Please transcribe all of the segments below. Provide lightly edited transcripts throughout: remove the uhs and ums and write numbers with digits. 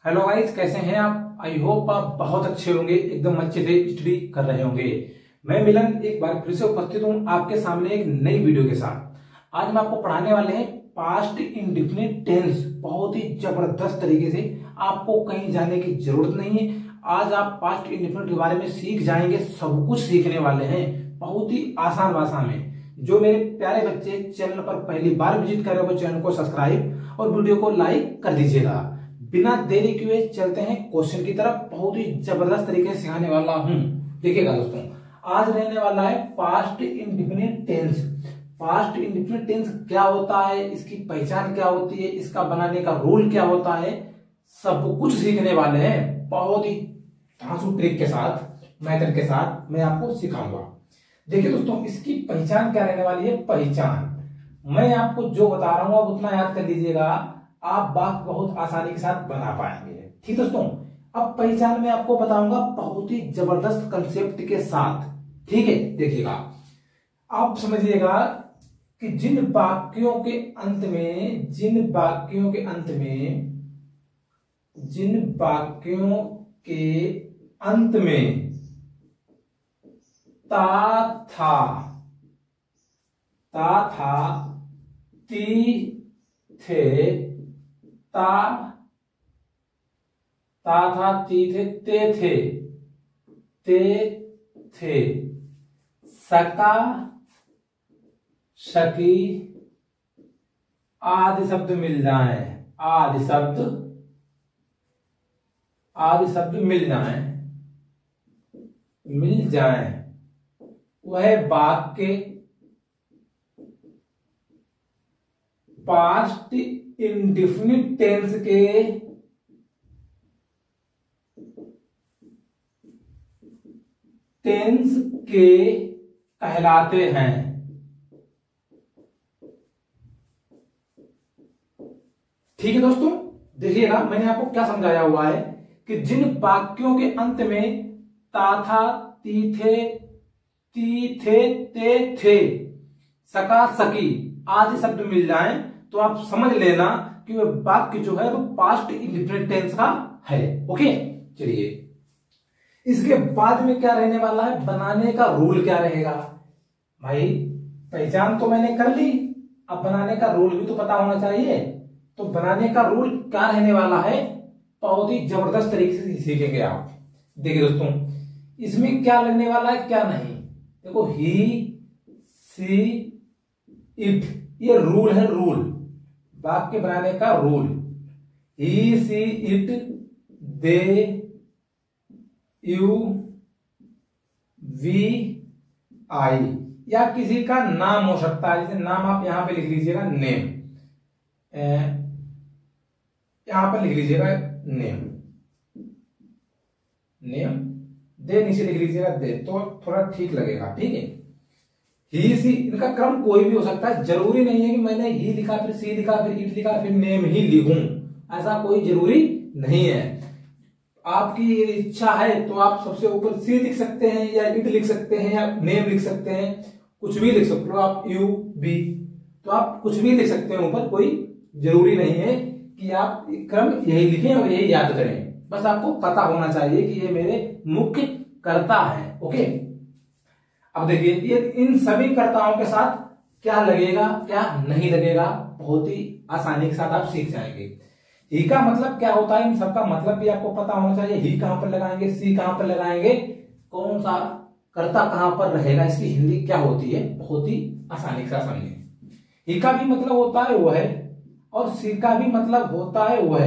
Hello guys, कैसे हैं आप। आई होप आप बहुत अच्छे होंगे, एकदम अच्छे से स्टडी कर रहे होंगे। मैं मिलन एक बार फिर से उपस्थित हूं आपके सामने एक नई वीडियो के साथ। आज मैं आपको पढ़ाने वाले हैं पास्ट इंडेफिनिट टेंस। बहुत ही जबरदस्त तरीके से, आपको कहीं जाने की जरूरत नहीं है। आज आप पास्ट इंडेफिनिट के बारे में सीख जाएंगे, सब कुछ सीखने वाले हैं बहुत ही आसान भाषा में। जो मेरे प्यारे बच्चे चैनल पर पहली बार विजिट कर रहे हो, चैनल को सब्सक्राइब और वीडियो को लाइक कर दीजिएगा। बिना देरी किए चलते हैं क्वेश्चन की तरफ। बहुत ही जबरदस्त तरीके से सिखाने वाला हूं। देखिएगा दोस्तों, आज रहने वाला है past indefinite tense. Past indefinite tense क्या होता है, इसकी पहचान क्या होती है, इसका बनाने का रूल क्या होता है, सब कुछ सीखने वाले हैं। बहुत ही धांसू ट्रिक के साथ, मेथड के साथ मैं आपको सिखाऊंगा। देखिए दोस्तों, इसकी पहचान क्या रहने वाली है। पहचान मैं आपको जो बता रहा हूं आप उतना याद कर लीजिएगा, आप बात बहुत आसानी के साथ बना पाएंगे। ठीक दोस्तों, अब पहचान मैं आपको बताऊंगा बहुत ही जबरदस्त कंसेप्ट के साथ। ठीक है, देखिएगा आप समझिएगा कि जिन वाक्यों के अंत में ता था, ती थे, ता था, ती थे, ते थे, सका, शकी आदि शब्द मिल जाए, आदि शब्द मिल जाए, वह वाक्य पास्ट इंडेफिनिट टेंस के कहलाते हैं। ठीक है दोस्तों, देखिएगा मैंने आपको क्या समझाया हुआ है कि जिन वाक्यों के अंत में ता था, ती थे, ते थे, सका, सकी आदि शब्द मिल जाएं तो आप समझ लेना कि वह वाक्य जो है वो पास्ट इंडेफिनिट टेंस का है। ओके, चलिए इसके बाद में क्या रहने वाला है, बनाने का रूल क्या रहेगा। भाई पहचान तो मैंने कर ली, अब बनाने का रूल भी तो पता होना चाहिए। तो बनाने का रूल क्या रहने वाला है, बहुत ही जबरदस्त तरीके से सीखेंगे आप। देखिए दोस्तों, इसमें क्या लगने वाला है क्या नहीं। देखो, ही, सी, इट, ये रूल है। रूल वाक्य बनाने का rule. He, she, it, they, you, we, I, या किसी का नाम हो सकता है। जैसे नाम आप यहां पे लिख लीजिएगा, नेम, यहां पर लिख लीजिएगा नेम, दे नीचे लिख लीजिएगा दे, तो थोड़ा ठीक लगेगा। ठीक है, ही, सी, इनका क्रम कोई भी हो सकता है। जरूरी नहीं है कि मैंने ही लिखा फिर सी लिखा फिर इट लिखा फिर नेम ही लिखूं, ऐसा कोई जरूरी नहीं है। आपकी इच्छा है तो आप सबसे ऊपर सी लिख सकते हैं, या इट लिख सकते हैं, या नेम लिख सकते हैं, कुछ भी लिख सकते हो आप, यू, बी, तो आप कुछ भी लिख सकते हैं ऊपर। कोई जरूरी नहीं है कि आप क्रम यही लिखें और यही याद करें। बस आपको पता होना चाहिए कि ये मेरे मुख्य कर्ता है। ओके, अब देखिए ये इन सभी कर्ताओं के साथ क्या लगेगा क्या नहीं लगेगा, बहुत ही आसानी के साथ आप सीख जाएंगे। ही का मतलब क्या होता है, इन सबका मतलब भी आपको पता होना चाहिए। ही कहां पर लगाएंगे, सी कहां पर लगाएंगे, कौन सा कर्ता कहां पर रहेगा, इसकी हिंदी क्या होती है, बहुत ही आसानी के साथ समझें। ही का भी मतलब होता है वह, और सी का भी मतलब होता है वह,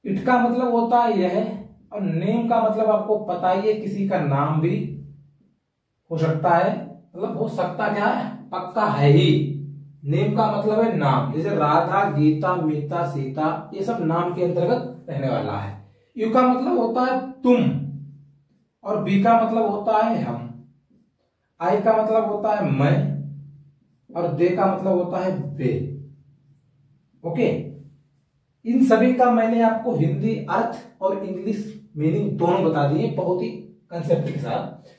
इट का मतलब होता है यह, और नेम का मतलब आपको पता ही है, किसी का नाम भी हो सकता है। मतलब हो सकता क्या है, पक्का है ही। नेम का मतलब है नाम, जैसे राधा, गीता, मीता, सीता, ये सब नाम के अंतर्गत रहने वाला है। यू का मतलब होता है तुम, और बी का मतलब होता है हम, आई का मतलब होता है मैं, और दे का मतलब होता है वे। ओके, इन सभी का मैंने आपको हिंदी अर्थ और इंग्लिश मीनिंग दोनों बता दिए बहुत ही कंसेप्ट के साथ।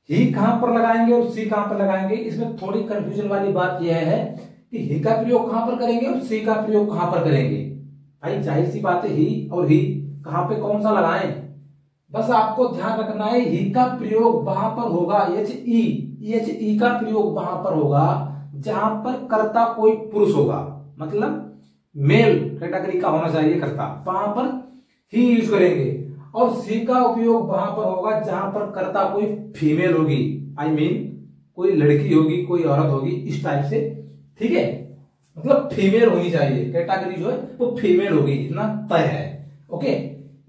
ही कहां पर लगाएंगे और सी कहां पर लगाएंगे, इसमें थोड़ी कंफ्यूजन वाली बात यह है कि ही का प्रयोग कहां पर करेंगे और सी का प्रयोग कहां पर करेंगे। भाई जाहिर सी बात है ही और ही कहां पे कौन सा लगाएं, बस आपको ध्यान रखना है ही का प्रयोग वहां पर होगा, एच ई का प्रयोग वहां पर होगा जहां पर कर्ता कोई पुरुष होगा, मतलब मेल कैटेगरी का होना चाहिए कर्ता, वहां पर ही यूज करेंगे। और सी का उपयोग वहां पर होगा जहां पर कर्ता कोई फीमेल होगी, आई मीन कोई लड़की होगी, कोई औरत होगी, इस टाइप से, ठीक है, मतलब फीमेल होनी चाहिए, कैटेगरी जो है वो फीमेल होगी, इतना तय है। ओके,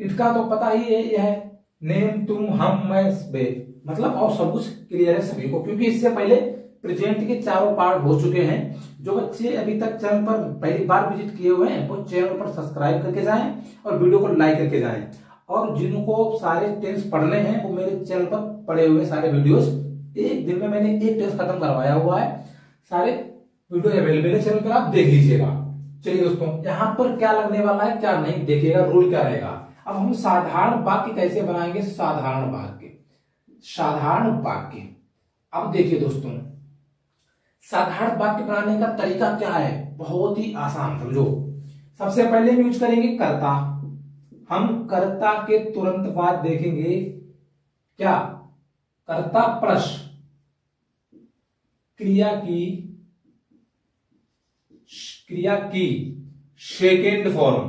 इसका तो पता ही है, यह है नेम, तुम, हम, मैं, वे, मतलब और सब कुछ क्लियर है सभी को, क्योंकि इससे पहले प्रेजेंट के चारों पार्ट हो चुके हैं। जो बच्चे अभी तक चैनल पर पहली बार विजिट किए हुए हैं वो चैनल पर सब्सक्राइब करके जाएं और वीडियो को लाइक करके जाएं, और जिनको सारे टेंस पढ़ने हैं वो मेरे चैनल पर पड़े हुए सारे वीडियोस, एक दिन में मैंने एक टेंस खत्म करवाया हुआ है, सारे वीडियो अवेलेबल है चैनल पर, आप देख लीजिएगा। चलिए दोस्तों, यहाँ पर क्या लगने वाला है क्या नहीं देखिएगा, रूल क्या रहेगा। अब हम साधारण वाक्य कैसे बनाएंगे, साधारण वाक्य, साधारण वाक्य। अब देखिए दोस्तों, साधारण वाक्य बनाने का तरीका क्या है, बहुत ही आसान, समझो। सबसे पहले हम यूज करेंगे कर्ता, हम कर्ता के तुरंत बाद देखेंगे क्या, कर्ता प्लस क्रिया की सेकेंड फॉर्म,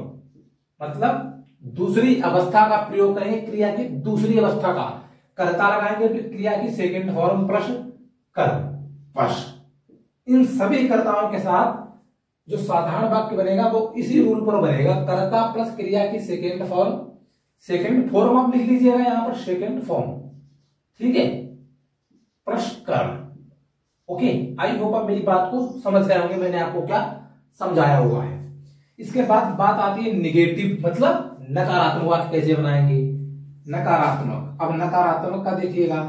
मतलब दूसरी अवस्था का प्रयोग करेंगे, क्रिया की दूसरी अवस्था का कर्ता लगाएंगे, फिर क्रिया की सेकेंड फॉर्म प्लस कर्म प्लस। इन सभी कर्ताओं के साथ जो साधारण वाक्य बनेगा वो इसी रूल पर बनेगा, कर्ता प्लस क्रिया की सेकेंड फॉर्म, सेकेंड फॉर्म आप लिख लीजिएगा यहां पर, सेकेंड फॉर्म, ठीक है, प्लस कर्म। ओके, आई होप आप मेरी बात को समझ गए होंगे, मैंने आपको क्या समझाया हुआ है। इसके बाद बात आती है निगेटिव, मतलब नकारात्मक वाक्य कैसे बनाएंगे, नकारात्मक। अब नकारात्मक का देखिएगा,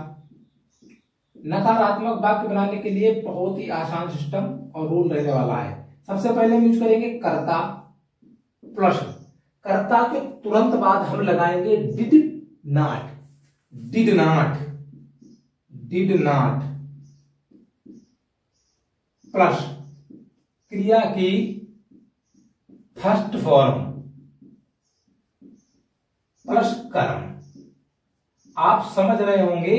नकारात्मक वाक्य बनाने के लिए बहुत ही आसान सिस्टम और रूल रहने वाला है। सबसे पहले हम यूज करेंगे कर्ता प्लस, कर्ता के तुरंत बाद हम लगाएंगे did not, did not, did not plus क्रिया की फर्स्ट फॉर्म प्लस कर्म। आप समझ रहे होंगे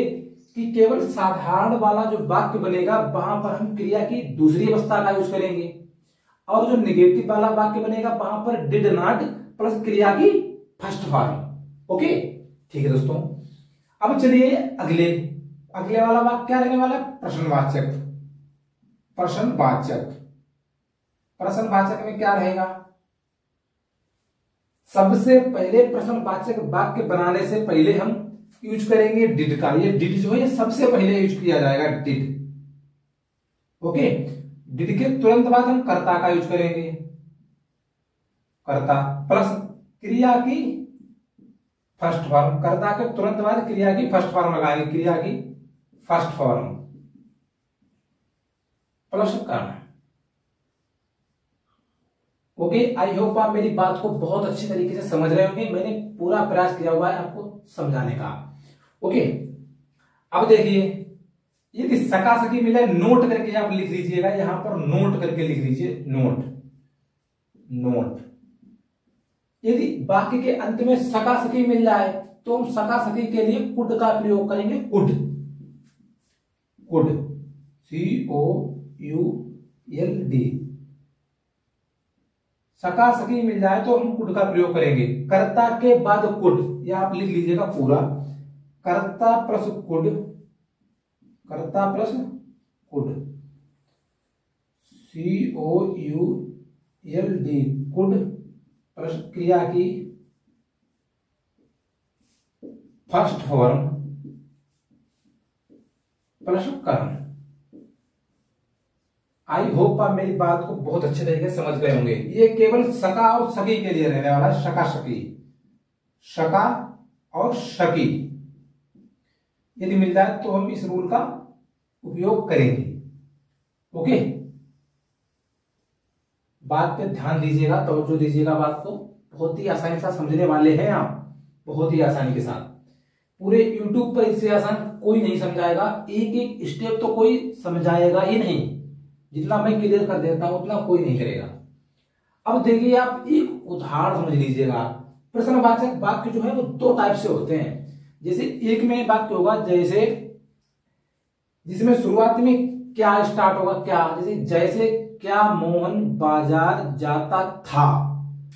कि केवल साधारण वाला जो वाक्य बनेगा वहां पर हम क्रिया की दूसरी अवस्था का यूज करेंगे, और जो निगेटिव वाला वाक्य बनेगा वहां पर डिड नॉट प्लस क्रिया की फर्स्ट फॉर्म। ओके, ठीक है दोस्तों। अब चलिए अगले वाला वाक्य क्या रहने वाला है, प्रश्नवाचक, प्रश्नवाचक। प्रश्नवाचक में क्या रहेगा, सबसे पहले प्रश्नवाचक वाक्य बनाने से पहले हम यूज करेंगे डिड का, ये डिड जो है ये सबसे पहले यूज किया जाएगा, डिड। ओके, डिड के तुरंत बाद हम कर्ता का यूज करेंगे, कर्ता प्लस क्रिया की फर्स्ट फॉर्म, कर्ता के तुरंत बाद क्रिया की फर्स्ट फॉर्म लगाएंगे, क्रिया की फर्स्ट फॉर्म प्लस कर्म। ओके, आई होप आप मेरी बात को बहुत अच्छी तरीके से समझ रहे होंगे, मैंने पूरा प्रयास किया हुआ है आपको समझाने का। ओके, अब देखिए, यदि सका सकी मिले नोट करके आप लिख लीजिएगा, यहां पर नोट करके लिख लीजिए, नोट, नोट। यदि वाक्य के अंत में सका सकी मिल जाए तो हम सका सकी के लिए कुड का प्रयोग करेंगे, कुड, कुड, COULD। सका सकी मिल जाए तो हम कुड का प्रयोग करेंगे, कर्ता के बाद कुड, यह आप लिख लीजिएगा पूरा, कर्ता प्लस कुड, कर्ता plus could, COULD, could plus क्रिया की फर्स्ट फॉर्म प्लस कर्म। आई होप आप मेरी बात को बहुत अच्छे तरीके से समझ गए होंगे। ये केवल सका और सकी के लिए रहने वाला है, सका सकी, सका और सकी यदि मिल जाए तो हम इस रूल का उपयोग करेंगे। ओके, बात पे ध्यान दीजिएगा, तवज्जो दीजिएगा, बात को बहुत ही आसानी से समझने वाले हैं आप, बहुत ही आसानी के साथ। पूरे YouTube पर इससे आसान कोई नहीं समझाएगा, एक एक स्टेप तो कोई समझाएगा ही नहीं, जितना मैं क्लियर कर देता हूं उतना कोई नहीं करेगा। अब देखिए आप एक उदाहरण समझ लीजिएगा। प्रश्नवाचक वाक्य जो है वो दो टाइप से होते हैं। जैसे एक में वाक्य होगा जैसे, जिसमें शुरुआत में क्या स्टार्ट होगा, क्या, जैसे क्या मोहन बाजार जाता था,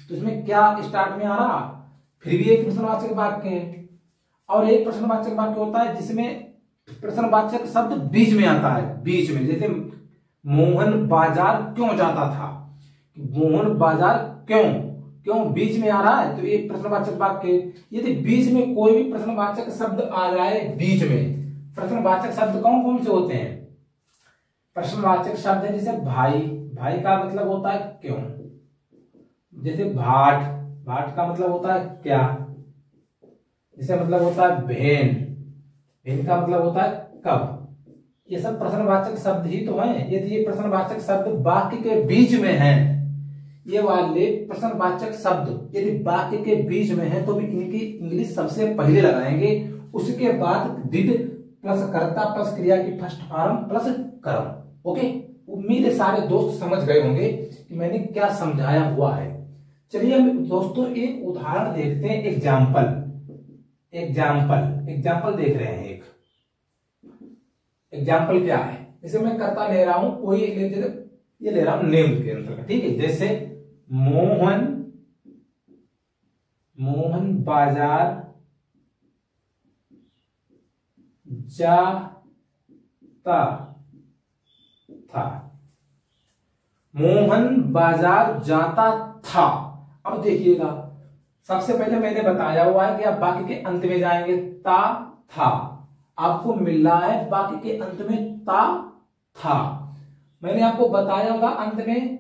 तो इसमें क्या स्टार्ट में आ रहा, फिर भी एक प्रश्नवाचक वाक्य है। और एक प्रश्नवाचक वाक्य होता है जिसमें प्रश्नवाचक शब्द बीच में आता है, बीच में, जैसे मोहन बाजार क्यों जाता था, मोहन बाजार क्यों, क्यों बीच में आ रहा है, तो ये प्रश्नवाचक वाक्य। यदि बीच में कोई भी प्रश्नवाचक शब्द आ जाए बीच में, प्रश्नवाचक शब्द कौन कौन से होते हैं, प्रश्नवाचक शब्द है जैसे भाई, भाई का मतलब होता है क्यों, जैसे भाट, भाट का मतलब होता है क्या, जैसे मतलब होता है भेन, भेन का मतलब होता है कब। ये सब प्रश्नवाचक शब्द ही तो हैं। यदि ये प्रश्नवाचक शब्द वाक्य के बीच में है, ये वाले प्रश्नवाचक शब्द यदि वाक्य के बीच में है, तो भी इनकी इंग्लिश सबसे पहले लगाएंगे, उसके बाद डिड प्लस कर्ता प्लस क्रिया की फर्स्ट फॉर्म प्लस कर्म। ओके, उम्मीद है सारे दोस्त समझ गए होंगे कि मैंने क्या समझाया हुआ है। चलिए हम दोस्तों एक उदाहरण देखते हैं, एग्जाम्पल देख रहे हैं। एक एग्जाम्पल क्या है, जैसे मैं कर्ता ले रहा हूं कोई, ये ले रहा हूं नेम के अंतर्गत, ठीक है। जैसे मोहन बाजार जाता था, मोहन बाजार जाता था। अब देखिएगा, सबसे पहले मैंने बताया हुआ है कि आप वाक्य के अंत में जाएंगे, ता था, आपको मिल रहा है वाक्य के अंत में ता था। मैंने आपको बताया होगा अंत में,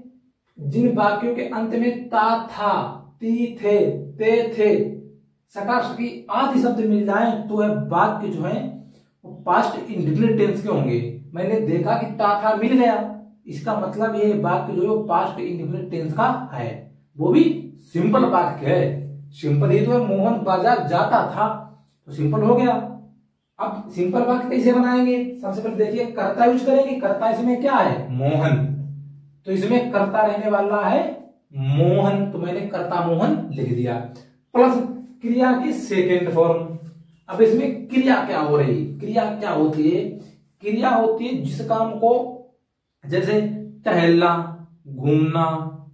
जिन वाक्यों के अंत में ता था, ती थे, ते थे, सकार की आदि शब्द मिल जाए तो वह वाक्य जो है वो पास्ट इंडेफिनिट टेंस के होंगे। मैंने देखा कि ता था मिल गया, इसका मतलब ये वाक्य जो है वो पास्ट इंडेफिनिट टेंस का है, वो भी सिंपल वाक्य है। सिंपल ही तो है, मोहन बाजार जाता था, तो सिंपल हो गया। अब सिंपल वाक्य कैसे बनाएंगे, सबसे पहले देखिए कर्ता यूज करेंगे। कर्ता इसमें क्या है, मोहन, तो इसमें कर्ता रहने वाला है मोहन, तो मैंने कर्ता मोहन लिख दिया, प्लस क्रिया की सेकेंड फॉर्म। अब इसमें क्रिया क्या हो रही, क्रिया क्या होती है, क्रिया होती है जिस काम को, जैसे टहलना, घूमना,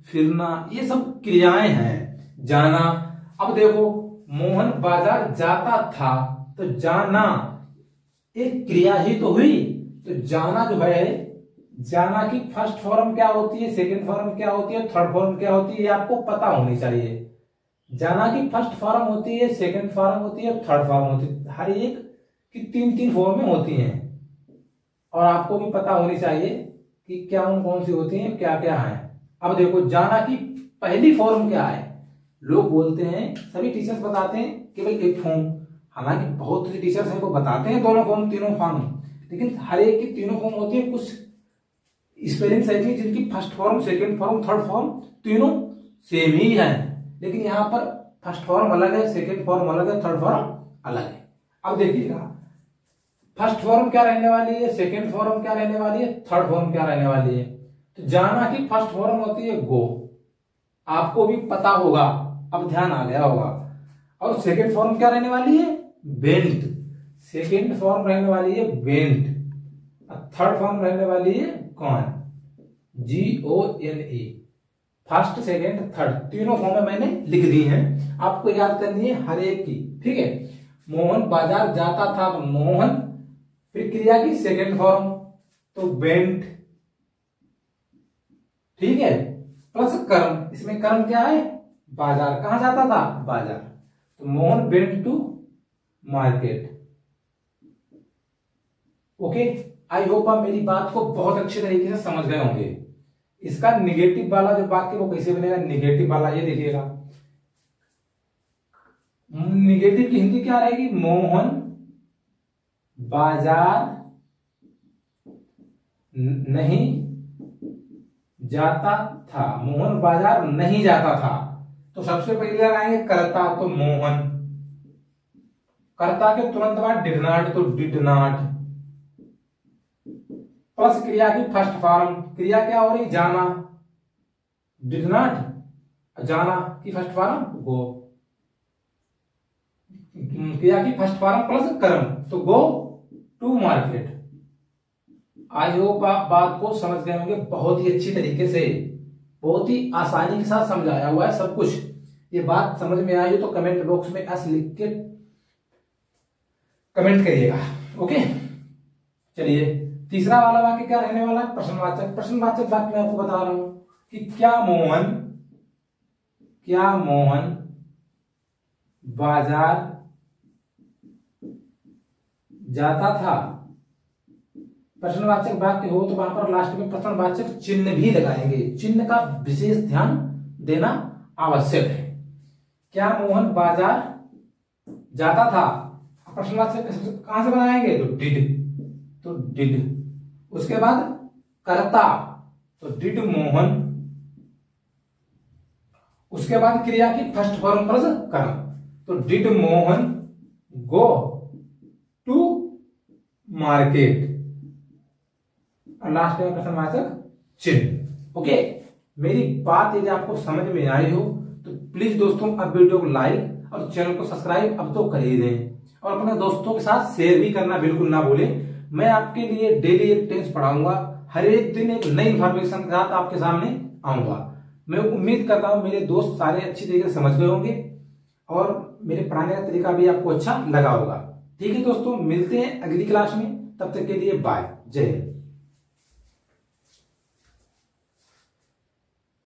फिरना, ये सब क्रियाएं हैं, जाना। अब देखो मोहन बाजार जाता था, तो जाना एक क्रिया ही तो हुई, तो जाना जो है, जाना की फर्स्ट फॉर्म क्या होती है, सेकंड फॉर्म क्या होती है, थर्ड फॉर्म क्या होती है, ये आपको पता होनी चाहिए। जाना की फर्स्ट फॉर्म होती है, सेकंड फॉर्म होती है, थर्ड फॉर्म होती है, हर एक की तीन तीन फॉर्म में होती हैं, और आपको भी पता होनी चाहिए कि क्या कौन सी होती हैं, क्या क्या है। अब देखो जाना की पहली फॉर्म क्या है, लोग बोलते हैं, सभी टीचर्स बताते हैं केवल एक फॉर्म, हालांकि बहुत से टीचर्स हैं वो बताते हैं दोनों फॉर्म, तीनों फॉर्म, लेकिन हर एक की तीनों फॉर्म होती है। कुछ स्पेलिंग्स ऐसी हैं जिनकी first form, second form, third form तीनों सेम ही है, लेकिन यहाँ पर फर्स्ट फॉर्म अलग है, सेकंड फॉर्म अलग है, थर्ड फॉर्म अलग है। अब देखिएगा फर्स्ट फॉर्म क्या रहने वाली है, सेकंड फॉर्म क्या रहने वाली है, थर्ड फॉर्म क्या रहने वाली है। तो जाना की फर्स्ट फॉर्म होती है गो, आपको भी पता होगा, अब ध्यान आ गया होगा। और सेकंड फॉर्म क्या रहने वाली है, वेंट, सेकंड फॉर्म रहने वाली है वेंट, थर्ड फॉर्म रहने वाली है कौन, GONE। फर्स्ट, सेकंड, थर्ड तीनों फॉर्म मैंने लिख दी हैं, आपको याद करनी है हर एक की, ठीक है। मोहन बाजार जाता था, तो मोहन, फिर क्रिया की सेकंड फॉर्म तो वेंट, ठीक है, प्लस कर्म, इसमें कर्म क्या है, बाजार, कहां जाता था, बाजार, तो Mohan went to market. Okay, I hope आप मेरी बात को बहुत अच्छे तरीके से समझ गए होंगे। इसका निगेटिव वाला जो वाक्य वो कैसे बनेगा, निगेटिव वाला ये देखिएगा, निगेटिव की हिंदी क्या रहेगी, मोहन बाजार नहीं जाता था, मोहन बाजार नहीं जाता था, तो सबसे पहले लगाएंगे कर्ता, तो मोहन, कर्ता के तुरंत बाद डिड नॉट, तो डिड नॉट, प्लस क्रिया की फर्स्ट फॉर्म, क्रिया क्या हो रही, जाना, डिड नॉट जाना की फर्स्ट फॉर्म गो, क्रिया की फर्स्ट फॉर्म प्लस कर्म, तो गो टू मार्केट। आज वो बात को समझ गए होंगे बहुत ही अच्छी तरीके से, बहुत ही आसानी के साथ समझाया हुआ है सब कुछ। ये बात समझ में आई तो कमेंट बॉक्स में एस लिख के कमेंट करिएगा। ओके, चलिए तीसरा वाला वाक्य क्या रहने वाला है, प्रश्नवाचक। प्रश्नवाचक वाक्य मैं आपको बता रहा हूं कि क्या मोहन बाजार जाता था। प्रश्नवाचक वाक्य हो तो वहां पर लास्ट में प्रश्नवाचक चिन्ह भी लगाएंगे, चिन्ह का विशेष ध्यान देना आवश्यक है। क्या मोहन बाजार जाता था, प्रश्नवाचक कहां से बनाएंगे, तो डिड। उसके बाद करता, तो डिड मोहन। उसके बाद क्रिया की फर्स्ट फॉर्म प्लस कर्म, तो did Mohan go to market, और लास्ट में प्रश्नवाचक चिन्ह। ओके, मेरी बात यदि आपको समझ में आई हो तो प्लीज दोस्तों अब वीडियो को लाइक और चैनल को सब्सक्राइब अब तो कर ही दें, और अपने दोस्तों के साथ शेयर भी करना बिल्कुल ना भूलें। मैं आपके लिए डेली एक टेंस पढ़ाऊंगा, हर एक दिन एक नई इंफॉर्मेशन के साथ आपके सामने आऊंगा। मैं उम्मीद करता हूं मेरे दोस्त सारे अच्छी तरीके से समझ गए होंगे और मेरे पढ़ाने का तरीका भी आपको अच्छा लगा होगा। ठीक है दोस्तों, मिलते हैं अगली क्लास में, तब तक के लिए बाय, जय हिंद।